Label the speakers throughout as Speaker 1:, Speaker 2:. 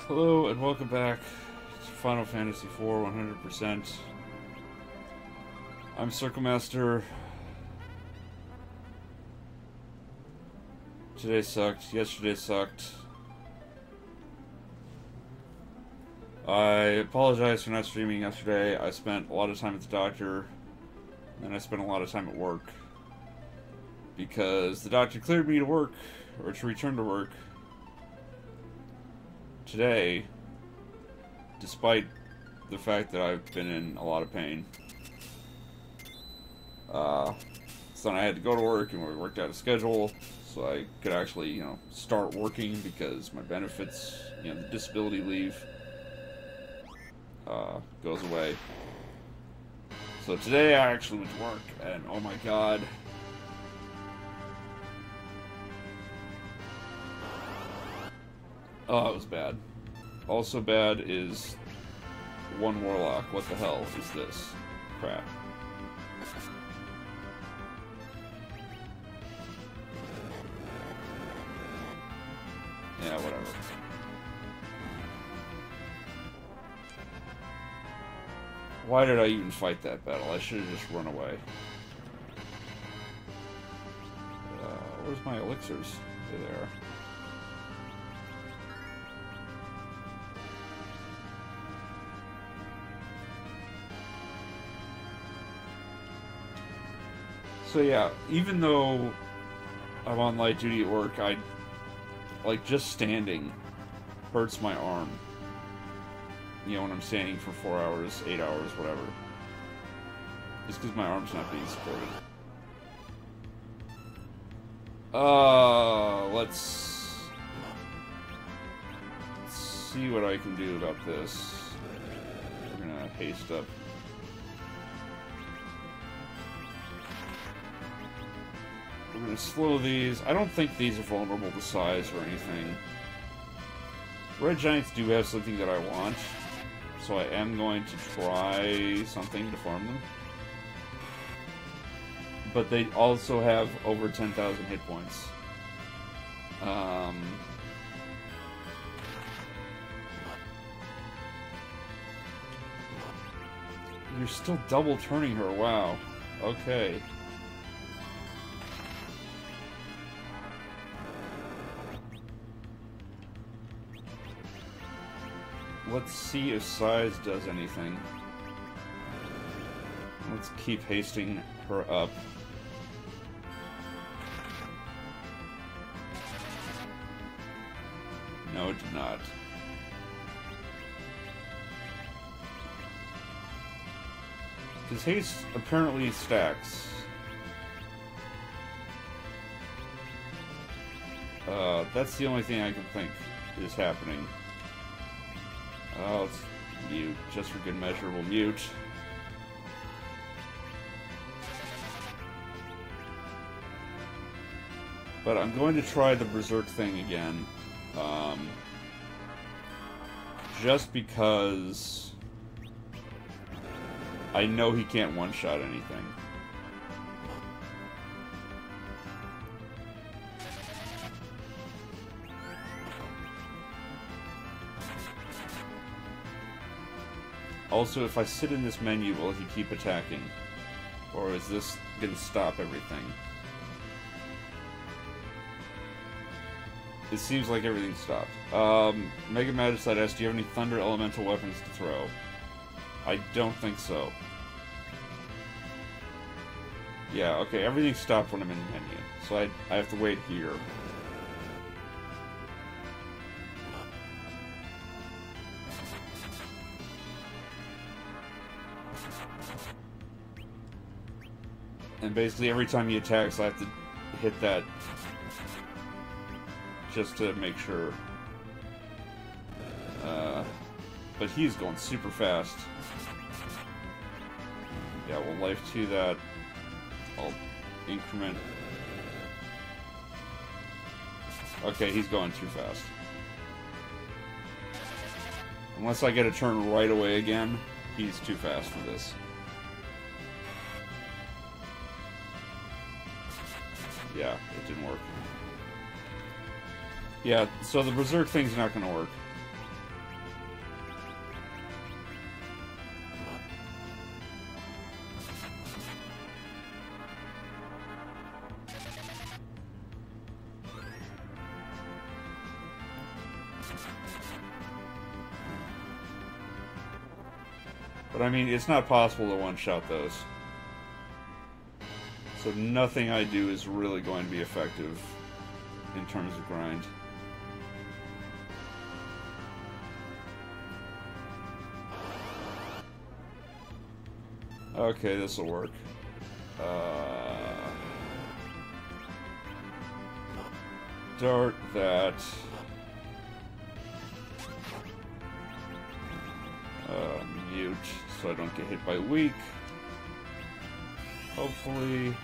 Speaker 1: Hello and welcome back to Final Fantasy IV 100%. I'm Circlemaster. Today sucked. Yesterday sucked. I apologize for not streaming yesterday. I spent a lot of time at the doctor, and I spent a lot of time at work. Because the doctor cleared me to work, or to return to work, today, despite the fact that I've been in a lot of pain. So I had to go to work, and we worked out a schedule so I could actually, start working because my benefits, the disability leave, goes away. So today I actually went to work, and oh my god. Oh, it was bad. Also bad is one warlock. What the hell is this crap? Yeah, whatever. Why did I even fight that battle? I should have just run away. Where's my elixirs? There they are. So yeah, even though I'm on light duty at work, just standing hurts my arm. When I'm standing for 4 hours, 8 hours, whatever. Just because my arm's not being supported. Let's see what I can do about this. We're gonna haste up. We're going to slow these. I don't think these are vulnerable to size or anything. Red Giants do have something that I want, so I am going to try something to farm them. But they also have over 10,000 hit points. You're still double turning her, wow. Okay. Let's see if size does anything. Let's keep hasting her up. No, it did not. Because haste apparently stacks. That's the only thing I can think is happening. Oh, let's mute. Just for good measure, we'll mute. But I'm going to try the Berserk thing again. Just because I know he can't one-shot anything. Also, if I sit in this menu, will he keep attacking? Or is this going to stop everything? It seems like everything stopped. Mega Magicite asks, do you have any Thunder Elemental weapons to throw? I don't think so. Yeah, okay, everything stopped when I'm in the menu. So I have to wait here. And basically every time he attacks, I have to hit that just to make sure. But he's going super fast. Yeah, we'll life 2 that. I'll increment. Okay, he's going too fast. Unless I get a turn right away again, he's too fast for this. Yeah, it didn't work. Yeah, so the Berserk thing's not gonna work. But I mean, it's not possible to one-shot those. So nothing I do is really going to be effective in terms of grind. Okay, this will work. Dart that. Mute, so I don't get hit by weak. Hopefully.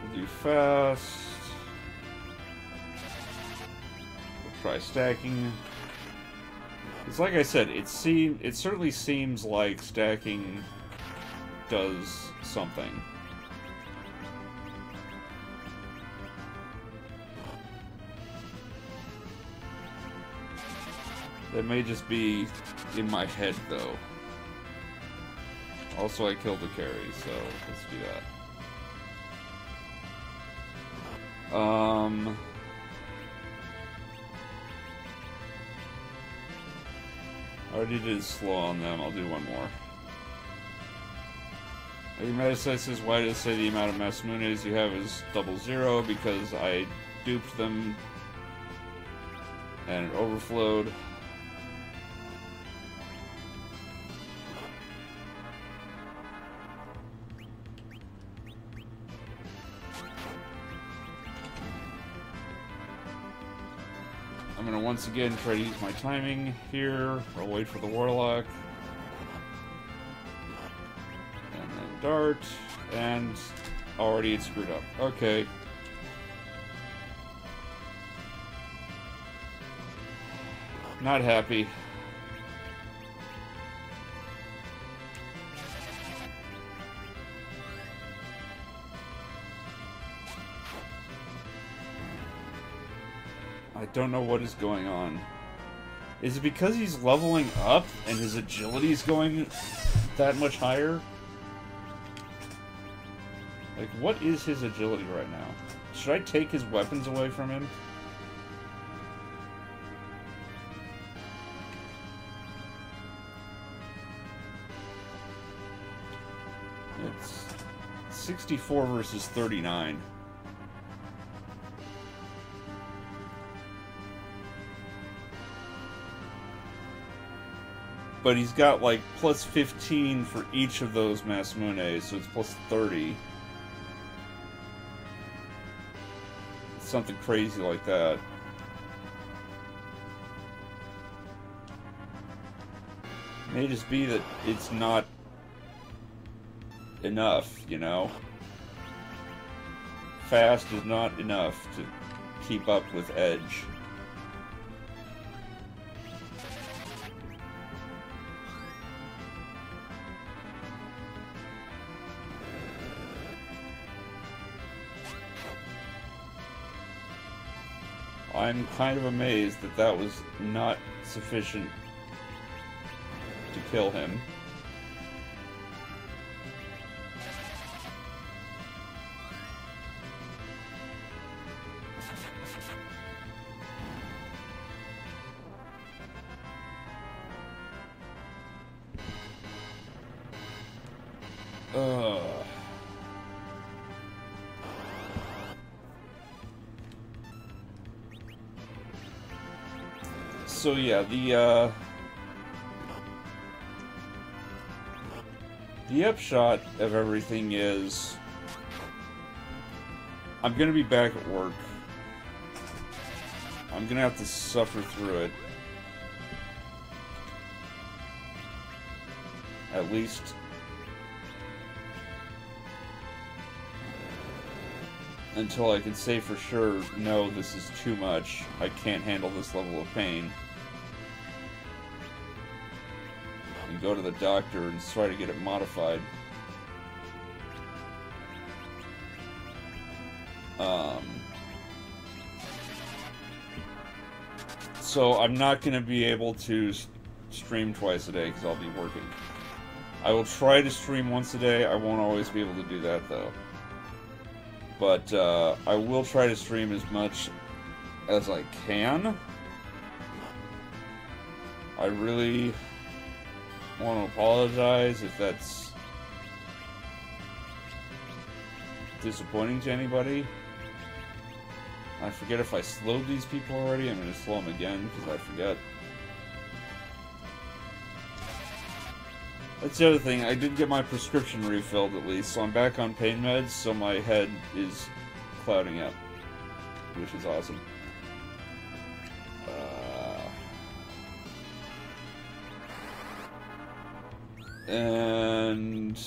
Speaker 1: We'll do fast. Try stacking. It's like I said, it certainly seems like stacking does something. That may just be in my head, though. Also, I killed the carry, so let's do that. I already did slow on them. I'll do one more. Garysaurus says, why does it say the amount of Masamunes you have is 00? Because I duped them and it overflowed. I'm going to once again try to use my timing here. I'll wait for the Warlock. And then Dart. And already it's screwed up. Okay. Not happy. I don't know what is going on. Is it because he's leveling up and his agility is going that much higher? Like, what is his agility right now? Should I take his weapons away from him? It's 64 versus 39. But he's got, like, plus 15 for each of those Masamunes, so it's plus 30. Something crazy like that. May just be that it's not enough, you know? Fast is not enough to keep up with Edge. I'm kind of amazed that that was not sufficient to kill him. So yeah, the upshot of everything is I'm gonna be back at work. I'm gonna have to suffer through it. At least until I can say for sure, no, this is too much. I can't handle this level of pain. And go to the doctor and try to get it modified. So I'm not going to be able to stream twice a day because I'll be working. I will try to stream once a day. I won't always be able to do that, though. But I will try to stream as much as I can. I really want to apologize if that's disappointing to anybody. I forget if I slowed these people already. I'm going to slow them again because I forget. That's the other thing. I did get my prescription refilled at least, so I'm back on pain meds, so my head is clouding up, which is awesome. And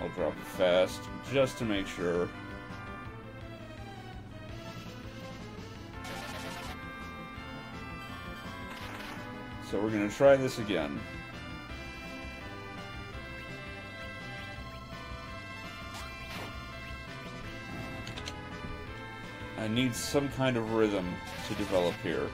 Speaker 1: I'll drop it fast, just to make sure. So we're going to try this again. I need some kind of rhythm to develop here.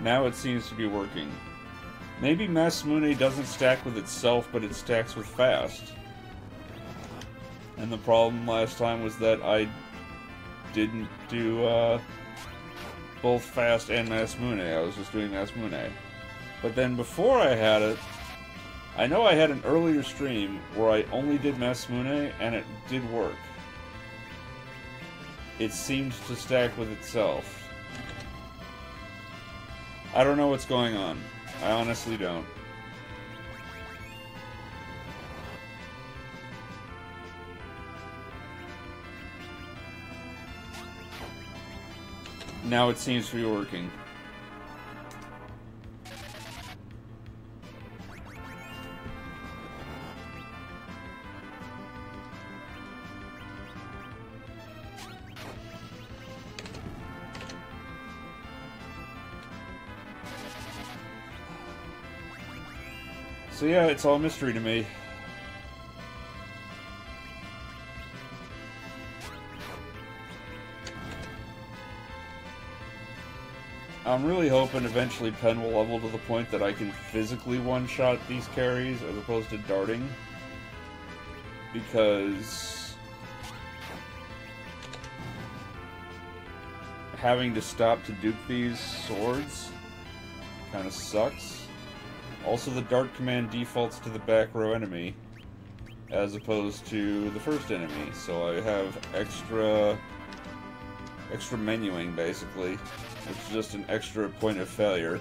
Speaker 1: Now it seems to be working. Maybe Masamune doesn't stack with itself, but it stacks with fast. And the problem last time was that I didn't do both fast and Masamune. I was just doing Masamune. But then before I had it, I know I had an earlier stream where I only did Masamune, and it did work. It seemed to stack with itself. I don't know what's going on. I honestly don't. Now it seems to be working. So yeah, it's all mystery to me. I'm really hoping eventually Pen will level to the point that I can physically one-shot these carries as opposed to darting. Because having to stop to dupe these swords kind of sucks. Also, the dart command defaults to the back row enemy as opposed to the first enemy, so I have extra menuing basically, which is just an extra point of failure.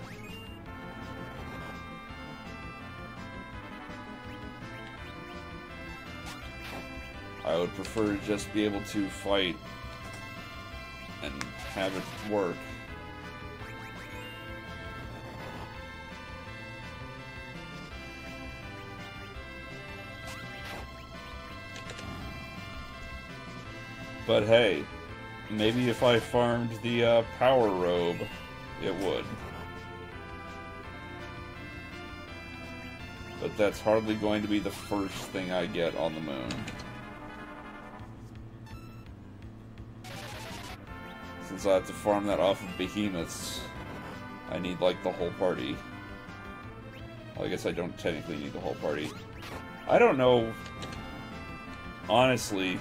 Speaker 1: I would prefer to just be able to fight and have it work. But hey, maybe if I farmed the power robe, it would. But that's hardly going to be the first thing I get on the moon. Since I have to farm that off of behemoths, I need like the whole party. Well, I guess I don't technically need the whole party. I don't know, honestly,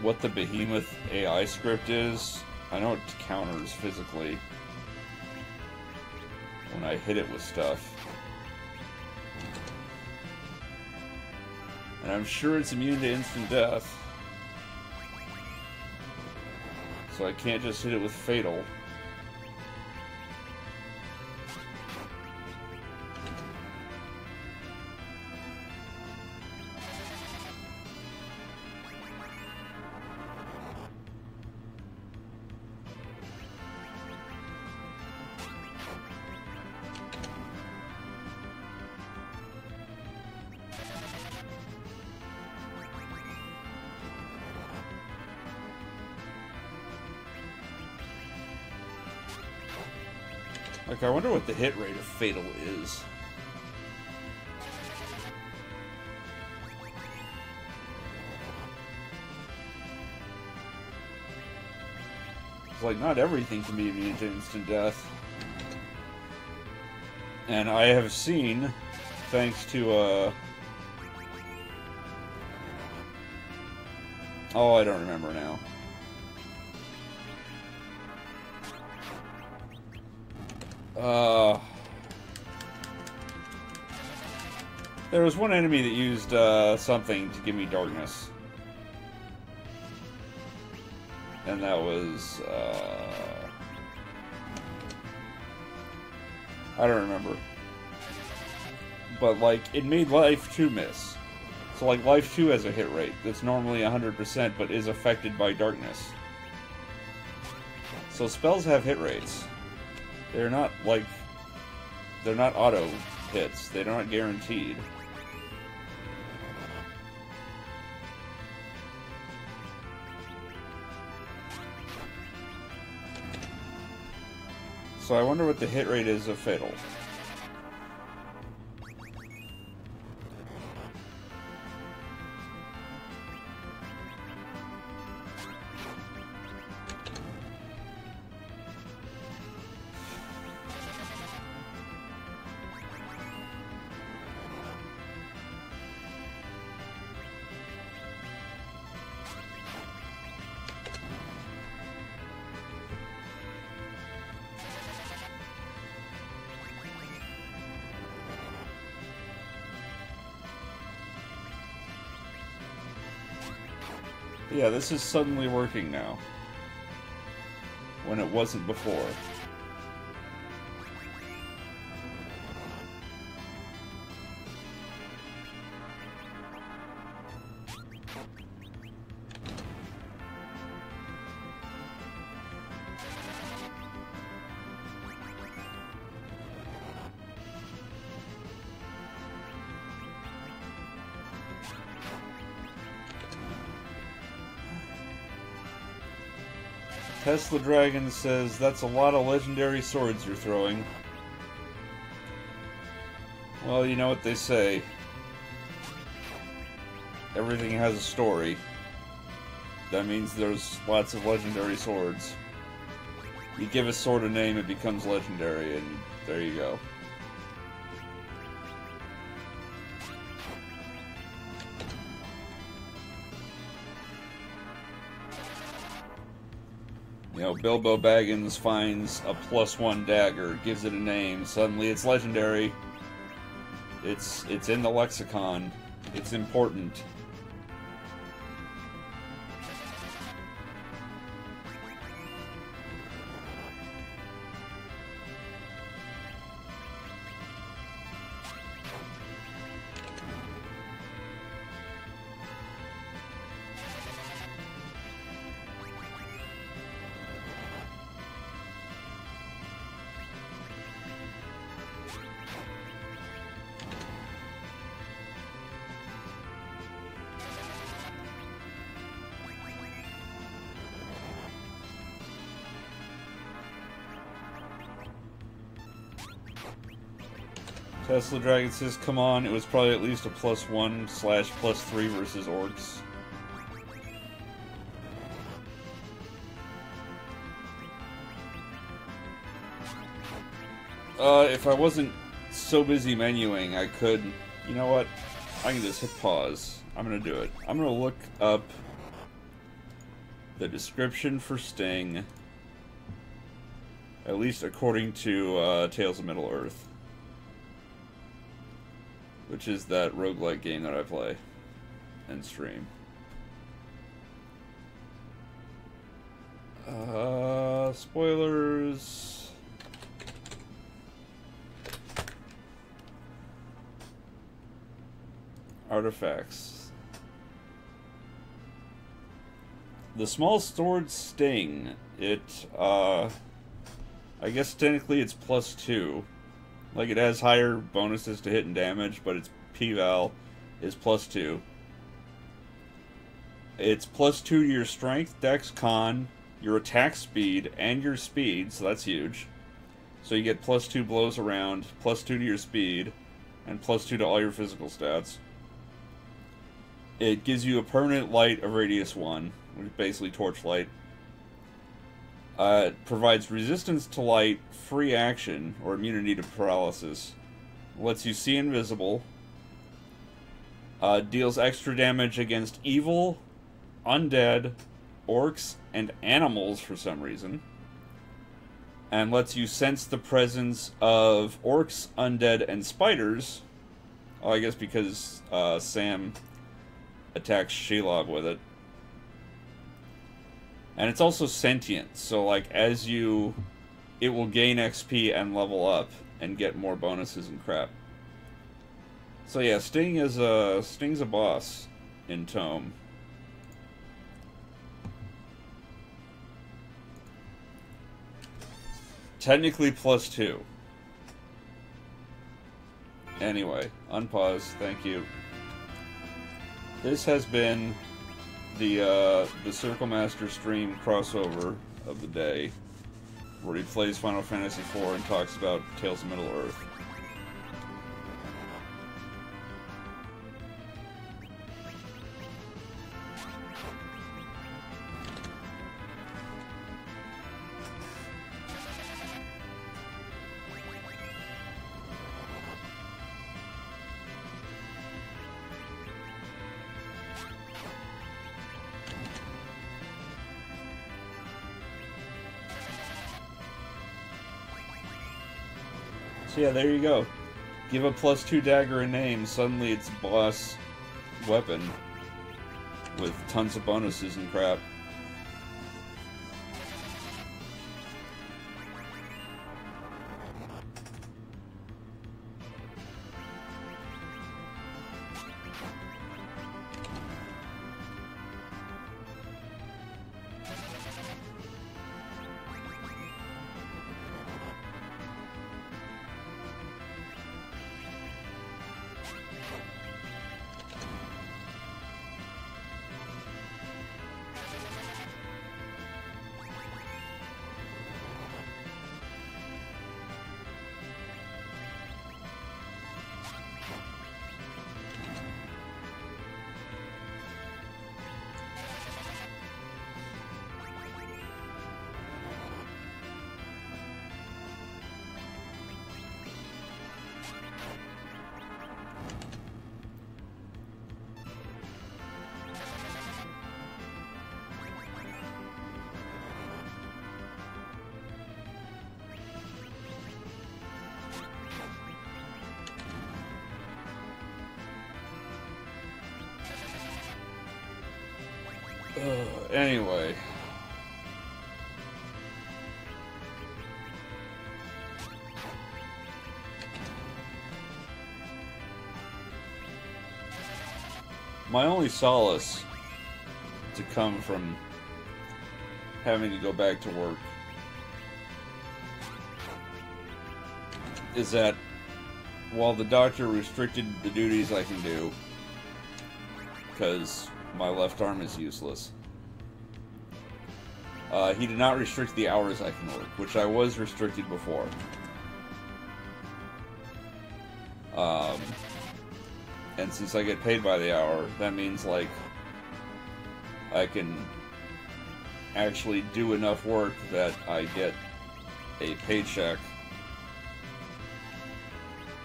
Speaker 1: what the behemoth AI script is. I know it counters physically when I hit it with stuff. And I'm sure it's immune to instant death. So I can't just hit it with fatal. Like, I wonder what the hit rate of Fatal is. It's like, not everything can be immune to instant death. And I have seen, thanks to, oh, I don't remember now. There was one enemy that used, something to give me darkness. And that was, I don't remember. But, like, it made Life 2 miss. So, like, Life 2 has a hit rate that's normally 100%, but is affected by darkness. So spells have hit rates. They're not, like, they're not auto hits. They're not guaranteed. So I wonder what the hit rate is of Fatal. Yeah, this is suddenly working now, when it wasn't before. Tesla Dragon says, that's a lot of legendary swords you're throwing. Well, you know what they say. Everything has a story. That means there's lots of legendary swords. You give a sword a name, it becomes legendary, and there you go. You know, Bilbo Baggins finds a +1 dagger, gives it a name, suddenly it's legendary. It's in the lexicon. It's important. Tesla Dragon says, come on, it was probably at least a +1/+3 versus orcs. If I wasn't so busy menuing, I could... You know what? I can just hit pause. I'm gonna do it. I'm gonna look up the description for Sting, at least according to Tales of Middle-earth, which is that roguelike game that I play and stream. Spoilers. Artifacts. The small sword Sting. It, I guess technically it's +2. Like, it has higher bonuses to hit and damage, but its P-Val is +2. It's +2 to your strength, dex, con, your attack speed, and your speed, so that's huge. So you get +2 blows around, +2 to your speed, and +2 to all your physical stats. It gives you a permanent light of radius 1, which is basically torchlight. It provides resistance to light, free action, or immunity to paralysis. Lets you see invisible. Deals extra damage against evil, undead, orcs, and animals for some reason. And lets you sense the presence of orcs, undead, and spiders. Oh, I guess because Sam attacks Shelob with it. And it's also sentient, so like it will gain XP and level up and get more bonuses and crap. So yeah, Sting's a boss in Tome. Technically +2. Anyway, unpause. Thank you. This has been the Circle Master stream crossover of the day, where he plays Final Fantasy IV and talks about Tales of Middle-earth. So yeah, there you go. Give a +2 dagger a name, suddenly it's a boss weapon with tons of bonuses and crap. Anyway. My only solace to come from having to go back to work is that while the doctor restricted the duties I can do, because my left arm is useless, he did not restrict the hours I can work, which I was restricted before. And since I get paid by the hour, that means, like, I can actually do enough work that I get a paycheck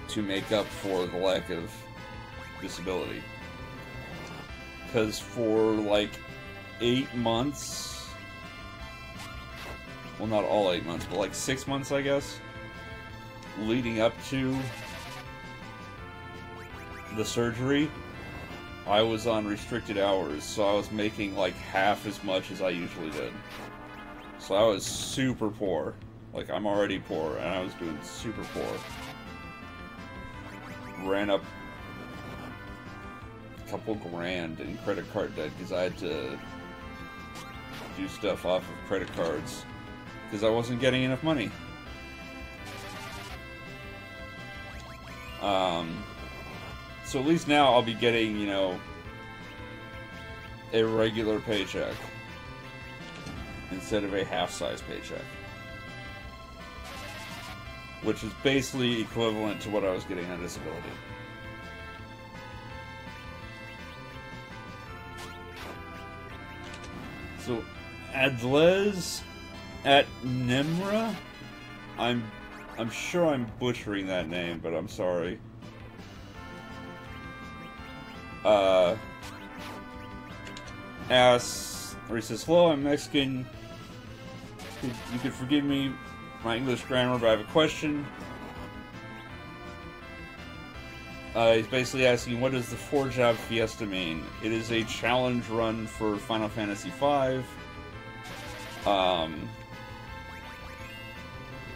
Speaker 1: to make up for the lack of disability. Because for, like, 8 months, well, not all 8 months, but like 6 months, I guess, leading up to the surgery, I was on restricted hours, so I was making like half as much as I usually did. So I was super poor. Like, I'm already poor, and I was doing super poor. Ran up a couple grand in credit card debt because I had to do stuff off of credit cards because I wasn't getting enough money. So at least now I'll be getting, you know, a regular paycheck instead of a half-size paycheck. which is basically equivalent to what I was getting on disability. So, Adlez at Nimra? I'm sure I'm butchering that name, but I'm sorry. Asks, or he says, hello, I'm Mexican. You could forgive me my English grammar, but I have a question. He's basically asking, what does the 4-job fiesta mean? It is a challenge run for Final Fantasy V.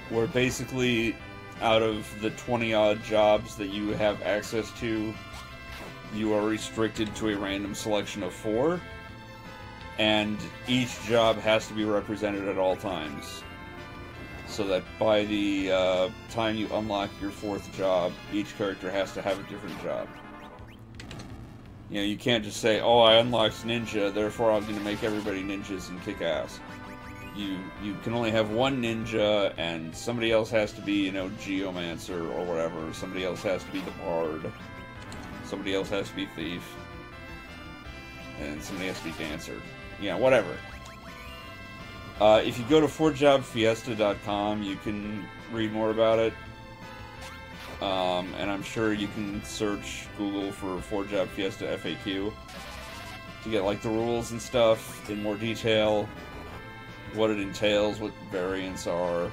Speaker 1: Where basically, out of the 20-odd jobs that you have access to, you are restricted to a random selection of 4. And each job has to be represented at all times. So that by the time you unlock your 4th job, each character has to have a different job. You know, you can't just say, oh, I unlocked ninja, therefore I'm going to make everybody ninjas and kick ass. You can only have one ninja, and somebody else has to be, you know, geomancer or whatever. Somebody else has to be the bard. Somebody else has to be thief. And somebody has to be dancer. Yeah, whatever. If you go to 4jobfiesta.com, you can read more about it. And I'm sure you can search Google for 4Job Fiesta FAQ to get, like, the rules and stuff in more detail, what it entails, what variants are,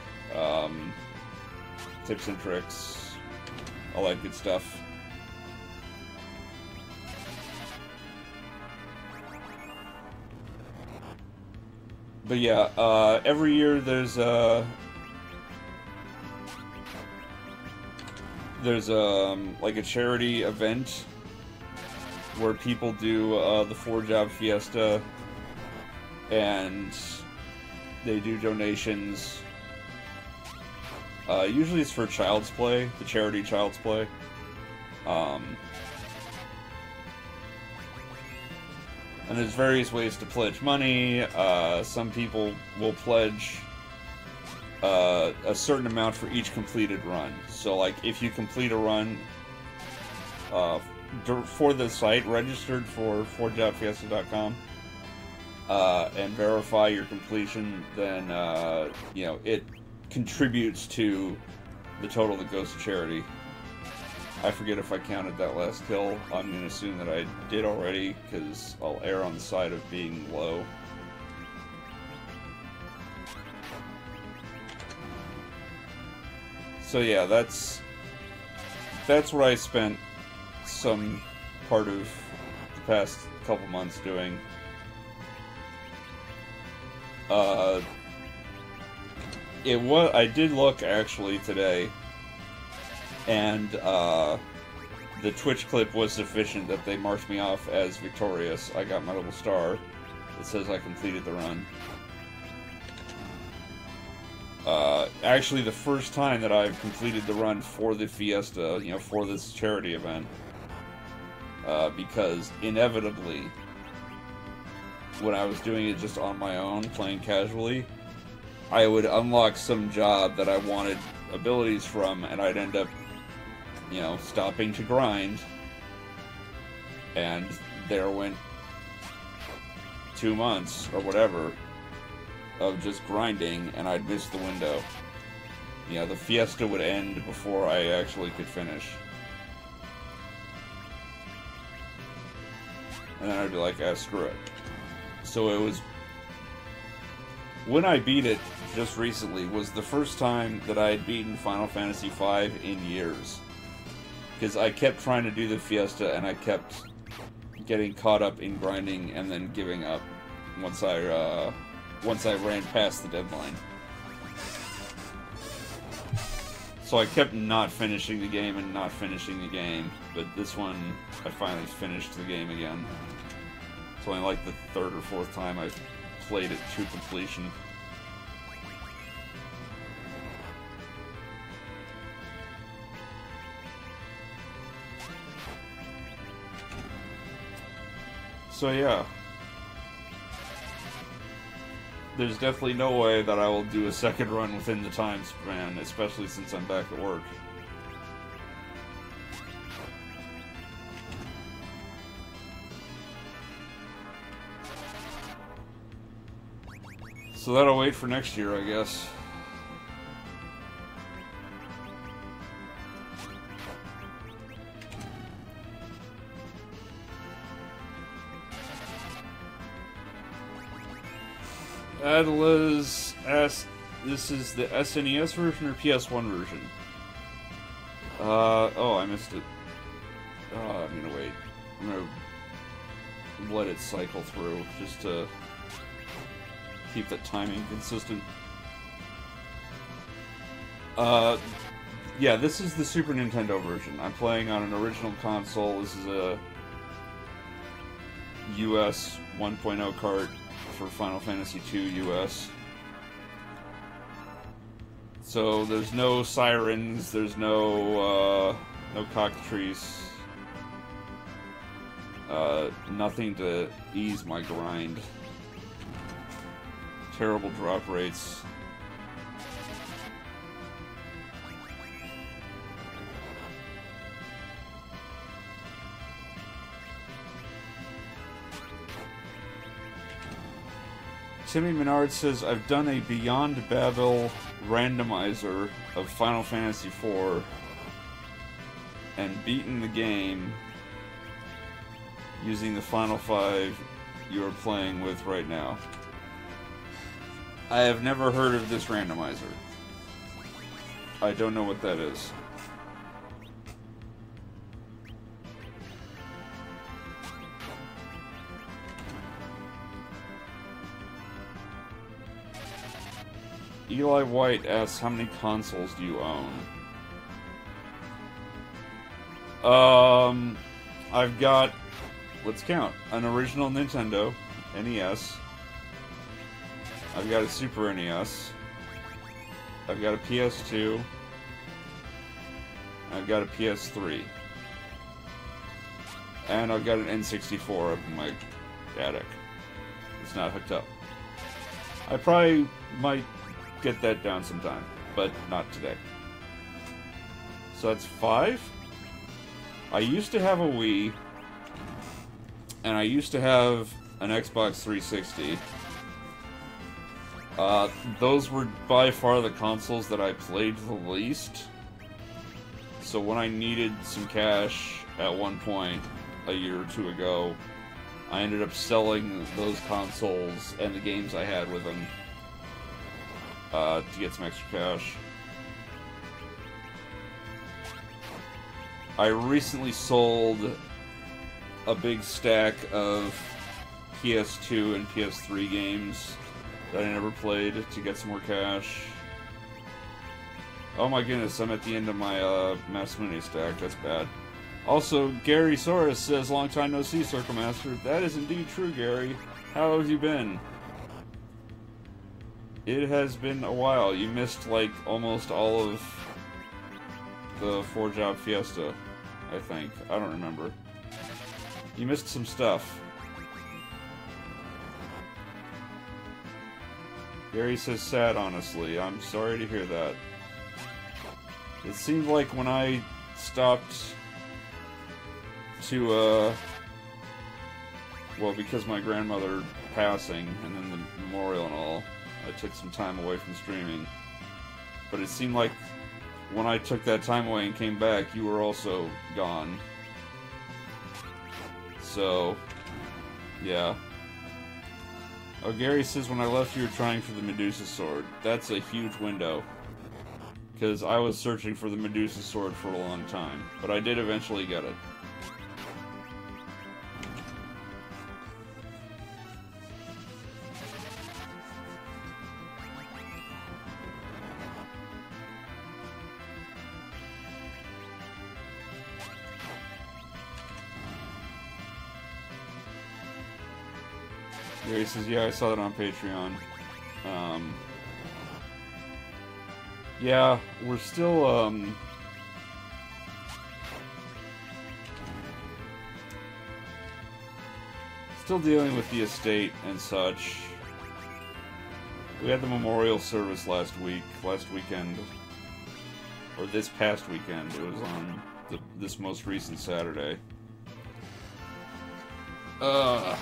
Speaker 1: tips and tricks, all that good stuff. But yeah, every year there's like a charity event where people do the 4-job fiesta, and they do donations. Usually it's for Child's Play, the charity Child's Play. And there's various ways to pledge money. Some people will pledge a certain amount for each completed run. So, like, if you complete a run for the site, registered for 4jobfiesta.com, and verify your completion, then, you know, it contributes to the total that goes to charity. I forget if I counted that last kill. I'm going to assume that I did already, because I'll err on the side of being low. So yeah, that's what I spent some part of the past couple months doing. I did look actually today, and the Twitch clip was sufficient that they marked me off as victorious. I got my little star that says I completed the run. Actually, the first time that I've completed the run for the Fiesta, you know, for this charity event. Because inevitably, when I was doing it just on my own, playing casually, I would unlock some job that I wanted abilities from, and I'd end up, you know, stopping to grind, and there went 2 months, or whatever, of just grinding, and I'd miss the window. You know, the Fiesta would end before I actually could finish. And then I'd be like, ah, screw it. So it was... When I beat it, just recently, was the first time that I had beaten Final Fantasy V in years. Because I kept trying to do the Fiesta, and I kept getting caught up in grinding and then giving up once I ran past the deadline. So I kept not finishing the game and not finishing the game, but this one, I finally finished the game again. It's only like the 3rd or 4th time I've played it to completion. So yeah. there's definitely no way that I will do a second run within the time span, especially since I'm back at work. So that'll wait for next year, I guess. Adela's asked, this is the SNES version or PS1 version? Oh, I missed it. I'm gonna wait. I'm gonna let it cycle through, just to keep the timing consistent. Yeah, this is the Super Nintendo version. I'm playing on an original console. This is a US 1.0 cart for Final Fantasy II US. So there's no sirens, there's no cockatrice, nothing to ease my grind. Terrible drop rates. Timmy Menard says, I've done a Beyond Babel randomizer of Final Fantasy IV and beaten the game using the Final 5 you are playing with right now. I have never heard of this randomizer. I don't know what that is. Eli White asks, how many consoles do you own? I've got, let's count, an original Nintendo, NES. I've got a Super NES. I've got a PS2. I've got a PS3. And I've got an N64 up in my attic. It's not hooked up. I probably might get that down sometime, but not today. So that's 5. I used to have a Wii, and I used to have an Xbox 360. Those were by far the consoles that I played the least. So when I needed some cash at one point a year or two ago, I ended up selling those consoles and the games I had with them to get some extra cash. I recently sold a big stack of PS2 and PS3 games that I never played to get some more cash. Oh my goodness, I'm at the end of my Mass Mini stack. That's bad. Also, Garysaurus says, long time no see, Circle Master. That is indeed true, Gary. How have you been? It has been a while. You missed, like, almost all of the 4-job fiesta, I think. I don't remember. You missed some stuff. Gary says, sad, honestly. I'm sorry to hear that. It seemed like when I stopped to, well, because my grandmother passing, and then the memorial and all, I took some time away from streaming. But it seemed like when I took that time away and came back, you were also gone. So, yeah. Oh, Gary says, when I left you were trying for the Medusa sword. That's a huge window. Because I was searching for the Medusa sword for a long time. But I did eventually get it. Gary says, yeah, I saw that on Patreon. Yeah, we're still, still dealing with the estate and such. We had the memorial service last weekend, or this past weekend. It was on this most recent Saturday. So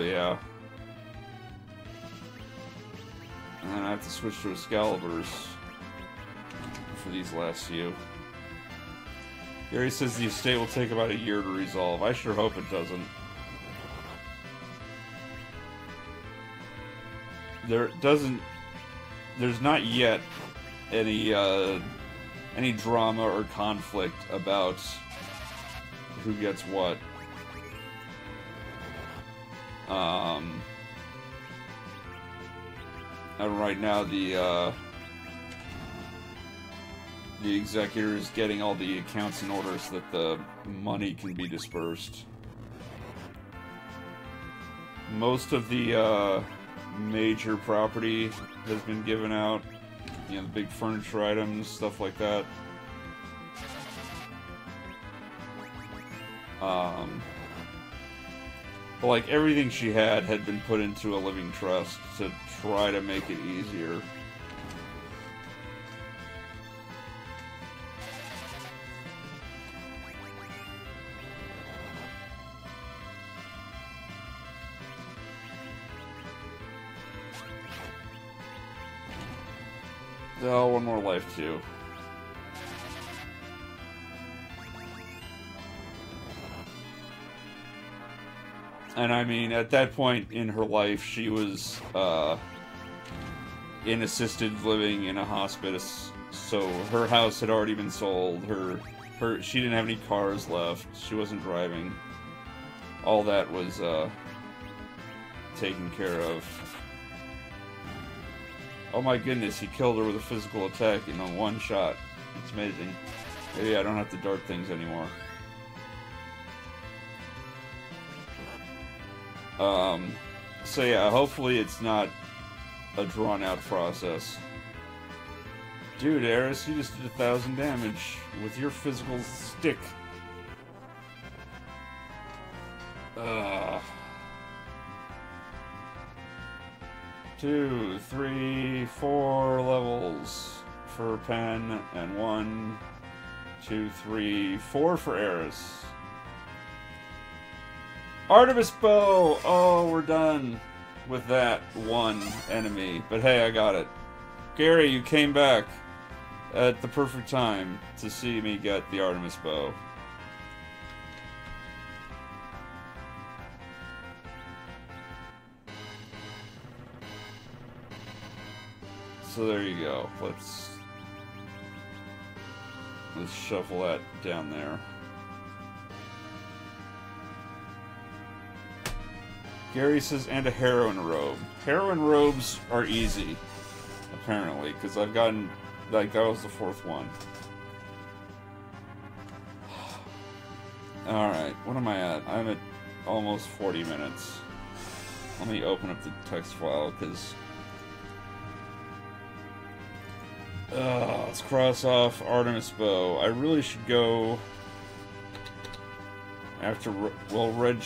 Speaker 1: yeah. And then I have to switch to Excaliburs for these last few. Gary says the estate will take about a year to resolve. I sure hope it doesn't. There's not yet any drama or conflict about who gets what. And right now the executor is getting all the accounts in order so that the money can be dispersed. Most of the major property has been given out. You know, the big furniture items, stuff like that. But like everything she had been put into a living trust to try to make it easier. Oh, one more life too. And I mean, at that point in her life, she was in assisted living in a hospice, so her house had already been sold. She didn't have any cars left. She wasn't driving. All that was taken care of. Oh my goodness, he killed her with a physical attack in one shot. It's amazing. Maybe I don't have to dart things anymore. So yeah, hopefully it's not a drawn-out process. Dude, Eris, you just did 1,000 damage with your physical stick. 2, 3, 4 levels for Pen, and 1, 2, 3, 4 for Eris. Artemis Bow! Oh, we're done with that one enemy. But hey, I got it. Gary, you came back at the perfect time to see me get the Artemis Bow. So there you go. Let's shuffle that down there. Gary says, and a heroin robe. Heroin robes are easy, apparently, because I've gotten, like, that was the 4th one. Alright, what am I at? I'm at almost 40 minutes. Let me open up the text file, because... let's cross off Artemis Bow. I really should go... After, well, Red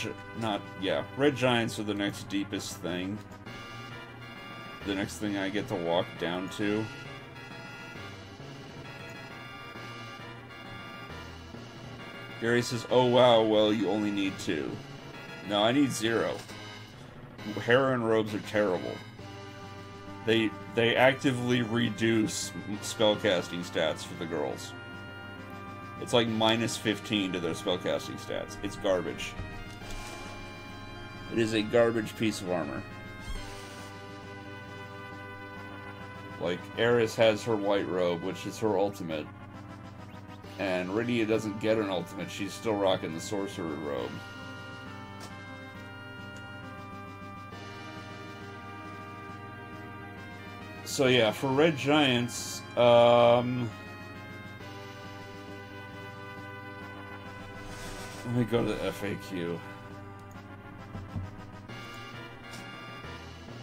Speaker 1: Giants are the next deepest thing. The next thing I get to walk down to. Gary says, oh wow, well, you only need 2. No, I need 0. Heroin robes are terrible. They actively reduce spellcasting stats for the girls. It's like minus 15 to their spellcasting stats. It's garbage. It is a garbage piece of armor. Like, Eris has her white robe, which is her ultimate. And Rydia doesn't get an ultimate. She's still rocking the sorcerer robe. So yeah, for Red Giants, let me go to the FAQ.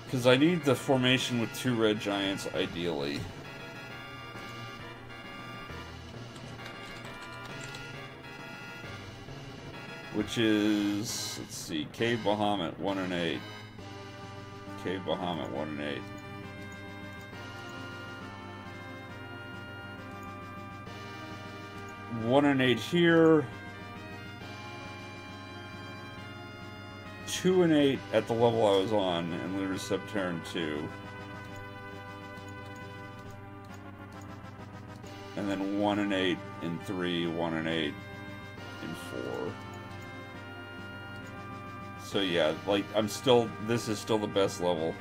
Speaker 1: Because I need the formation with 2 Red Giants, ideally. Which is, let's see, Cave Bahamut, 1 and 8. Cave Bahamut 1 and 8. One and 8 here. 2 and 8 at the level I was on in Lunar Subterran 2. And then 1 and 8 in 3, 1 and 8 in 4. So yeah, like, this is still the best level.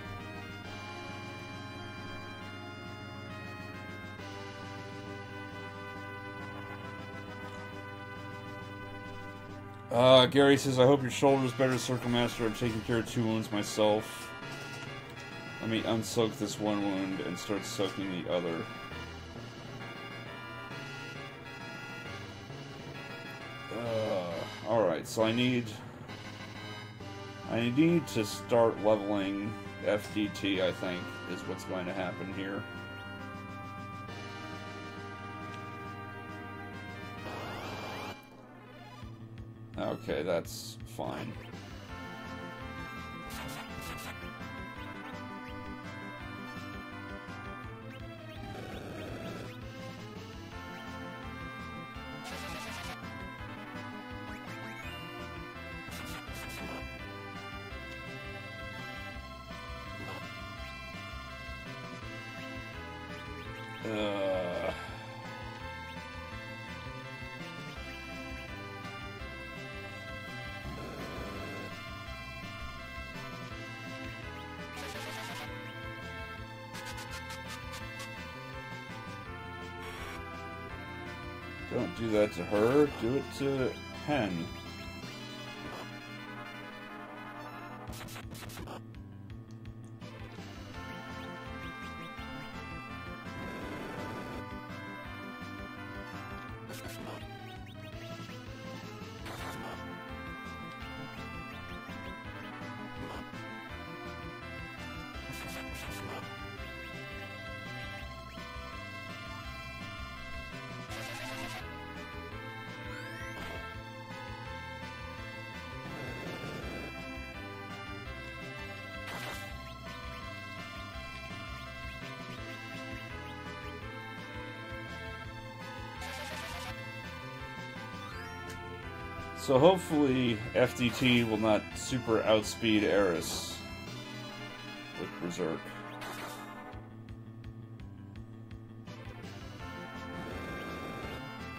Speaker 1: Gary says, I hope your shoulder's better, Circle Master. I'm taking care of 2 wounds myself. Let me unsoak this one wound and start soaking the other. Alright, so I need to start leveling FDT, I think, is what's going to happen here. Okay, that's fine. Don't do that to her, do it to Hen. So hopefully FDT will not super outspeed Eris with Berserk.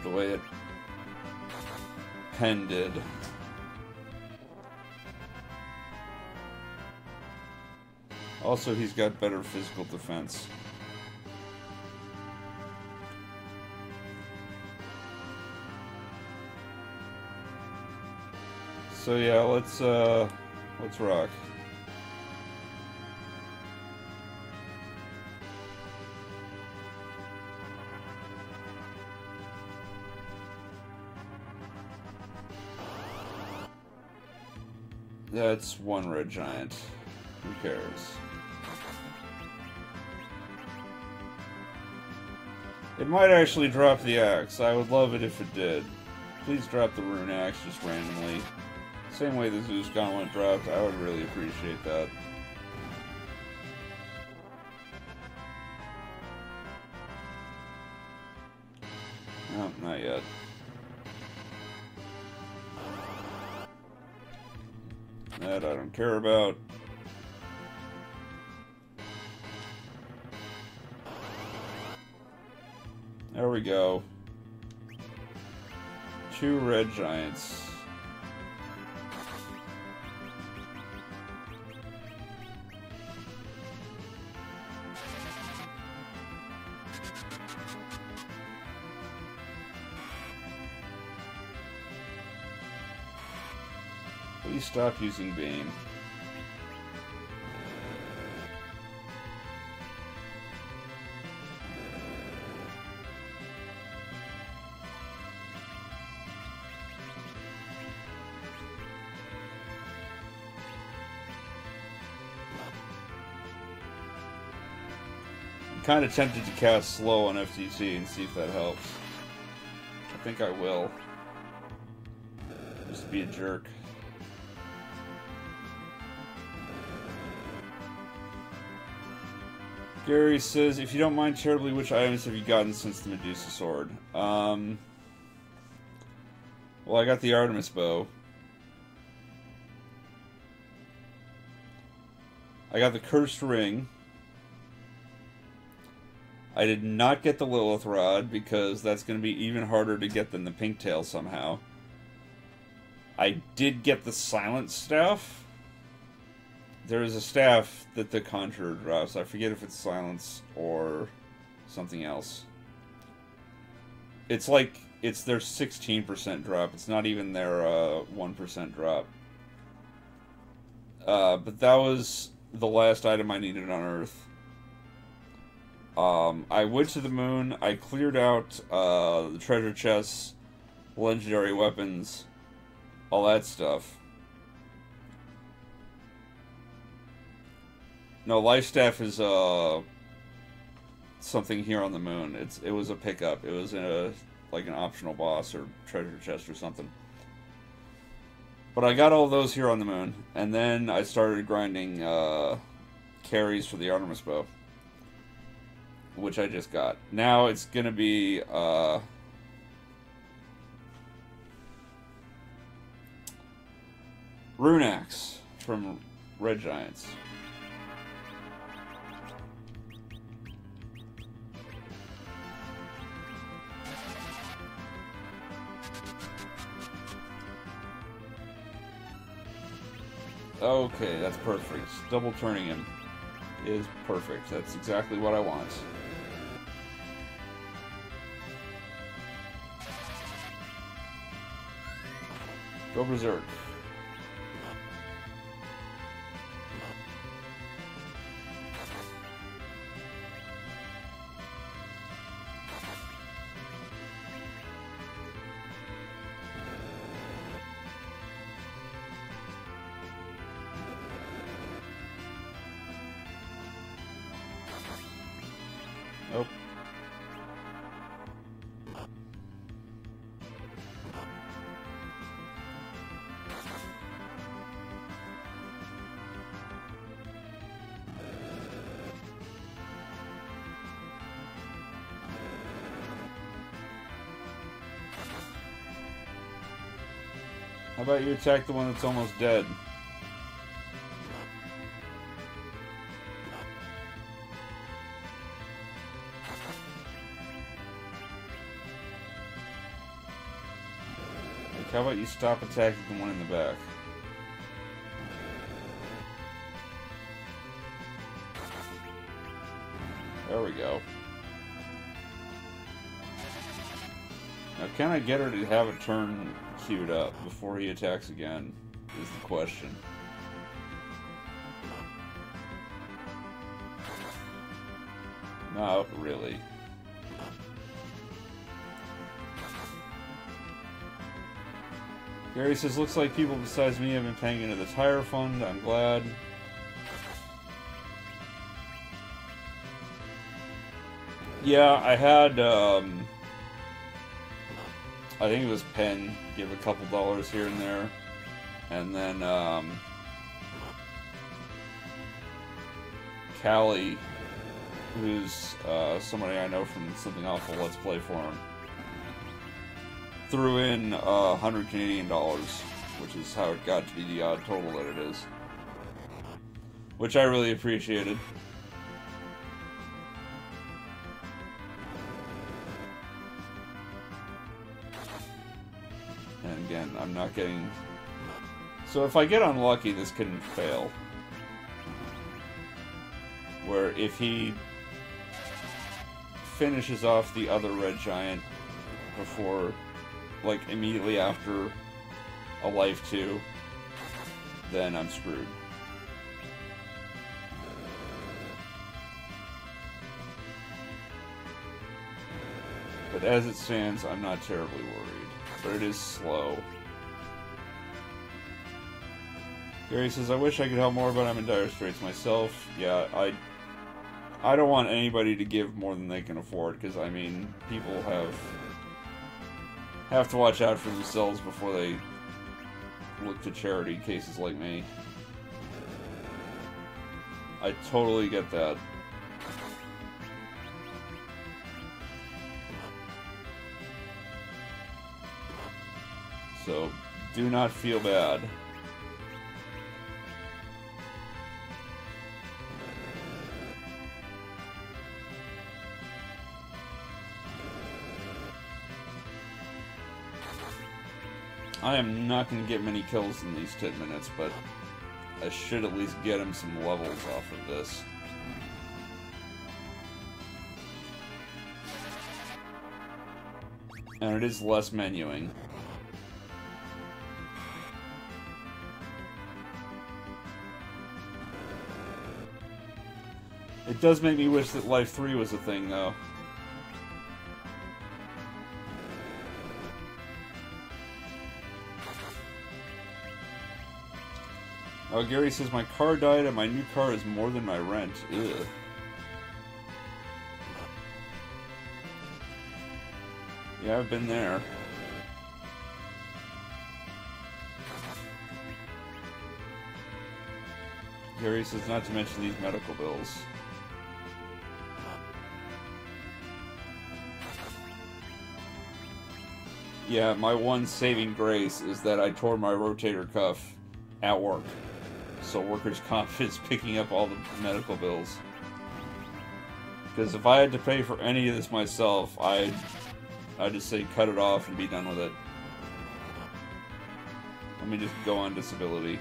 Speaker 1: The way it Pen did. Also, he's got better physical defense. So yeah, let's rock. That's one red giant. Who cares? It might actually drop the axe. I would love it if it did. Please drop the rune axe just randomly. Same way the Zeus Gauntlet dropped, I would really appreciate that. No, not yet. That I don't care about. There we go. 2 red giants. Please stop using Beam. I'm kind of tempted to cast Slow on FTC and see if that helps. I think I will. Just to be a jerk. Gary says, if you don't mind terribly, which items have you gotten since the Medusa sword? Well, I got the Artemis bow. I got the cursed ring. I did not get the Lilith rod because that's going to be even harder to get than the pink tail somehow. I did get the silent staff. There is a staff that the conjurer drops. I forget if it's silence or something else. It's like, it's their 16% drop. It's not even their 1% drop. But that was the last item I needed on Earth. I went to the moon. I cleared out the treasure chests, legendary weapons, all that stuff. No, life staff is something here on the moon. It was a pickup. It was like an optional boss or treasure chest or something. But I got all those here on the moon, and then I started grinding carries for the Artemis bow, which I just got. Now it's gonna be Rune Axe from Red Giants. Okay, that's perfect. Double turning him is perfect. That's exactly what I want. Go berserk. Nope. How about you attack the one that's almost dead? Like, how about you stop attacking the one in the back? There we go. Now, can I get her to have a turn queued up before he attacks again, is the question. Not really. Gary says, looks like people besides me have been paying into the tire fund. I'm glad. Yeah, I had, I think it was Penn give a couple dollars here and there, and then Callie, who's somebody I know from Something Awful Let's Play Forum, threw in 100 Canadian dollars, which is how it got to be the odd total that it is, which I really appreciated. And again, I'm not getting... So if I get unlucky, this can fail. Where if he finishes off the other red giant before, like, immediately after a life 2, then I'm screwed. But as it stands, I'm not terribly worried. But it is slow. Gary says, I wish I could help more, but I'm in dire straits myself. Yeah, I don't want anybody to give more than they can afford, because, I mean, people have to watch out for themselves before they look to charity cases like me. I totally get that. So, do not feel bad. I am not going to get many kills in these 10 minutes, but I should at least get him some levels off of this. And it is less menuing. It does make me wish that Life 3 was a thing, though. Oh, Gary says, my car died and my new car is more than my rent. Ugh. Yeah, I've been there. Gary says, not to mention these medical bills. Yeah, my one saving grace is that I tore my rotator cuff at work. So workers' comp is picking up all the medical bills. Because if I had to pay for any of this myself, I'd just say cut it off and be done with it. Let me just go on disability.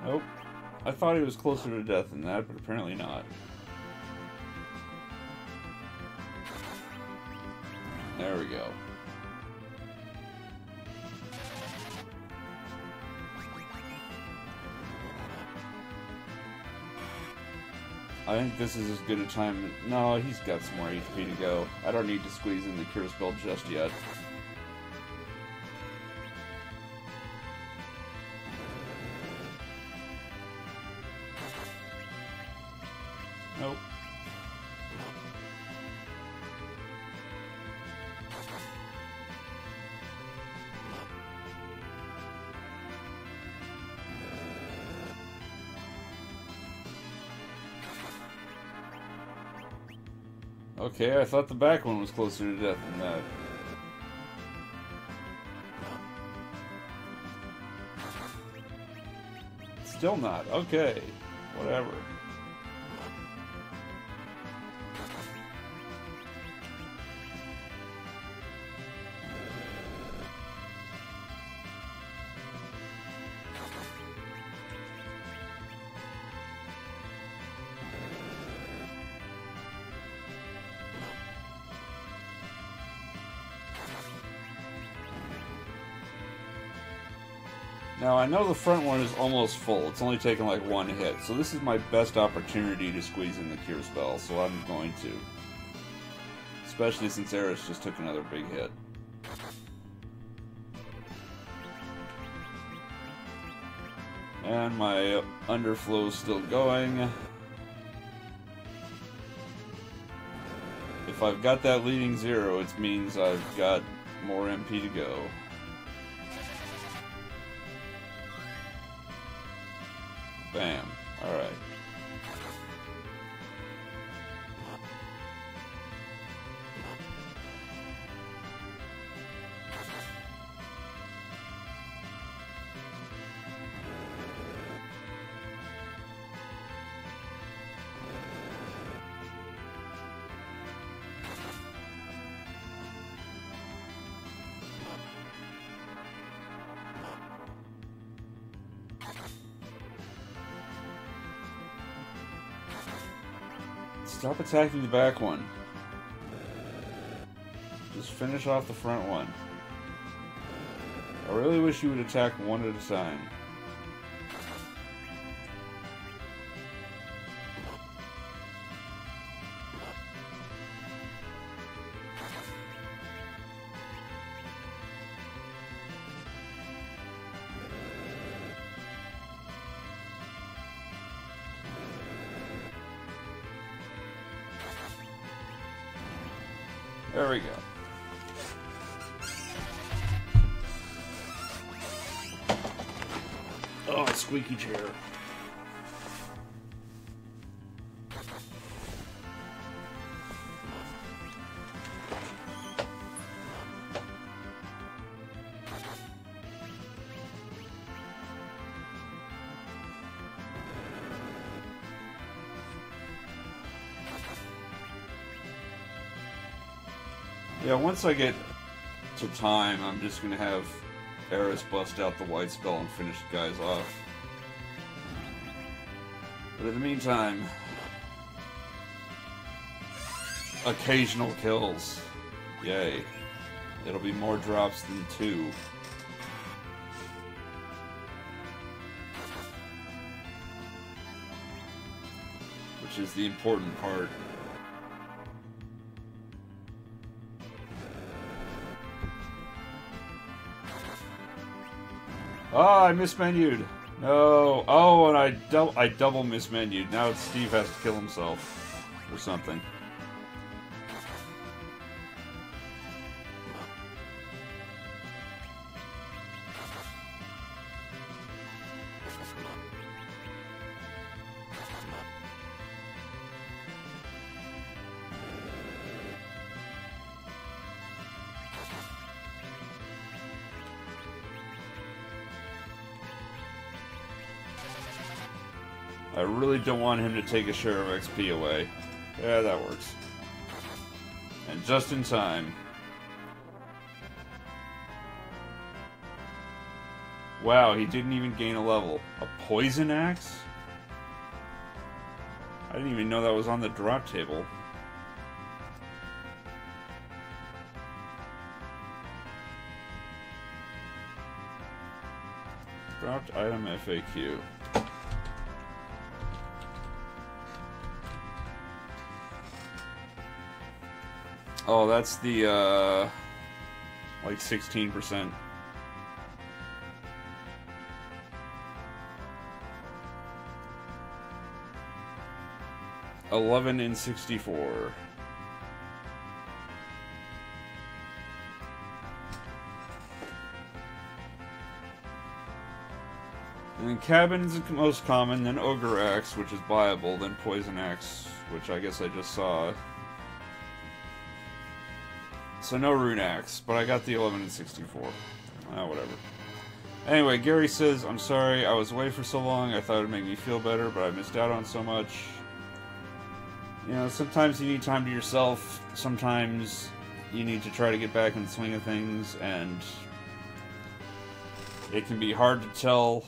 Speaker 1: Nope. I thought he was closer to death than that, but apparently not. There we go. I think this is as good a time. No, he's got some more HP to go. I don't need to squeeze in the cure spell just yet. Nope. Okay, I thought the back one was closer to death than that. Still not. Okay. Whatever. Now, I know the front one is almost full. It's only taken like one hit. So this is my best opportunity to squeeze in the cure spell. So I'm going to. Especially since Eris just took another big hit. And my underflow is still going. If I've got that leading 0, it means I've got more MP to go. Bam. Alright. Stop attacking the back one. Just finish off the front one. I really wish you would attack one at a time. There we go. Oh, squeaky chair. Yeah, once I get to time, I'm just gonna have Eris bust out the white spell and finish the guys off. But in the meantime, occasional kills. Yay. It'll be more drops than 2. Which is the important part. Oh, I mismenued. No. Oh, and I double mismenued. Now Steve has to kill himself. Or something. I really don't want him to take a share of XP away. Yeah, that works. And just in time. Wow, he didn't even gain a level. A poison axe? I didn't even know that was on the drop table. Dropped item FAQ. Oh, that's the, like 16%. $11 in 64. And then Cabin's the most common, then Ogre Axe, which is buyable, then Poison Axe, which I guess I just saw. So no Rune Axe, but I got the 11 and 64. Whatever. Anyway, Gary says, I'm sorry, I was away for so long, I thought it'd make me feel better, but I missed out on so much. You know, sometimes you need time to yourself, sometimes you need to try to get back in the swing of things, and it can be hard to tell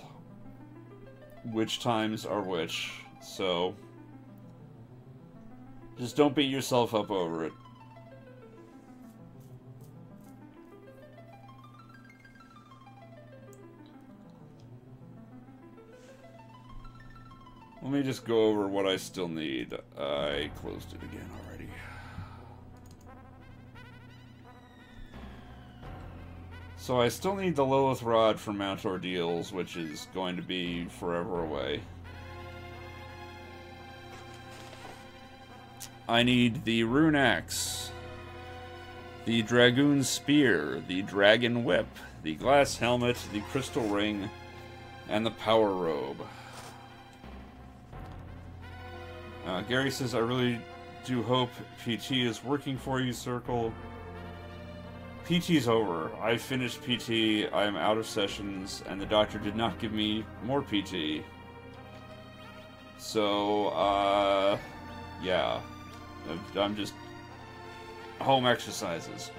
Speaker 1: which times are which, so just don't beat yourself up over it. Let me just go over what I still need. I closed it again already. So I still need the Lilith Rod for Mount Ordeals, which is going to be forever away. I need the Rune Axe, the Dragoon Spear, the Dragon Whip, the Glass Helmet, the Crystal Ring, and the Power Robe. Gary says, I really do hope PT is working for you, Circle. PT's over. I finished PT, I am out of sessions, and the doctor did not give me more PT. So, yeah. I'm just home exercises.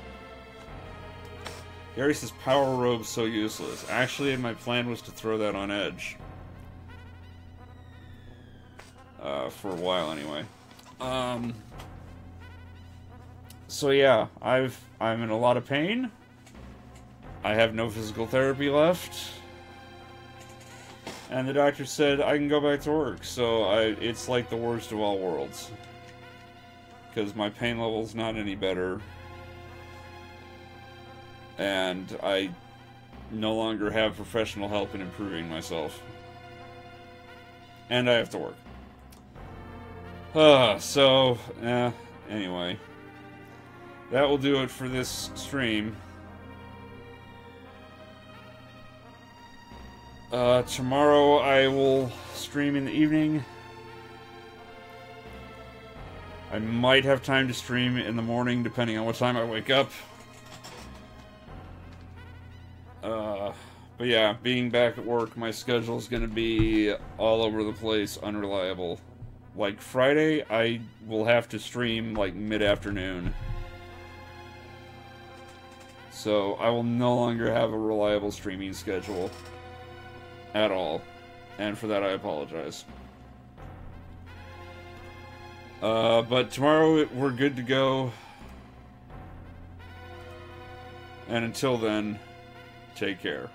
Speaker 1: Gary says, Power Robe's so useless. Actually, my plan was to throw that on Edge. For a while anyway. So yeah, I'm in a lot of pain. I have no physical therapy left. And the doctor said I can go back to work, so it's like the worst of all worlds. Because my pain level's not any better. And I no longer have professional help in improving myself. And I have to work. Anyway. that will do it for this stream. Tomorrow I will stream in the evening. I might have time to stream in the morning, depending on what time I wake up. But yeah, being back at work, my schedule is going to be all over the place, unreliable. Like, Friday, I will have to stream, like, mid-afternoon. So, I will no longer have a reliable streaming schedule. At all. And for that, I apologize. But tomorrow, we're good to go. And until then, take care.